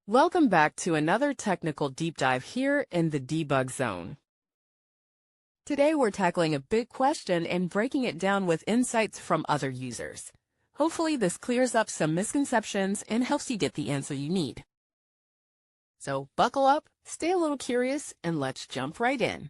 Welcome back to another technical deep dive here in the debug zone. Today we're tackling a big question and breaking it down with insights from other users. Hopefully this clears up some misconceptions and helps you get the answer you need. So buckle up, stay a little curious, and let's jump right in.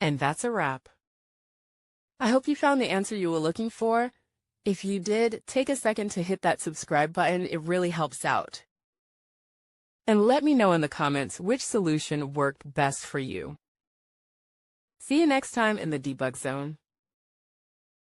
And that's a wrap. I hope you found the answer you were looking for. If you did, take a second to hit that subscribe button. It really helps out. And let me know in the comments which solution worked best for you. See you next time in the debug zone.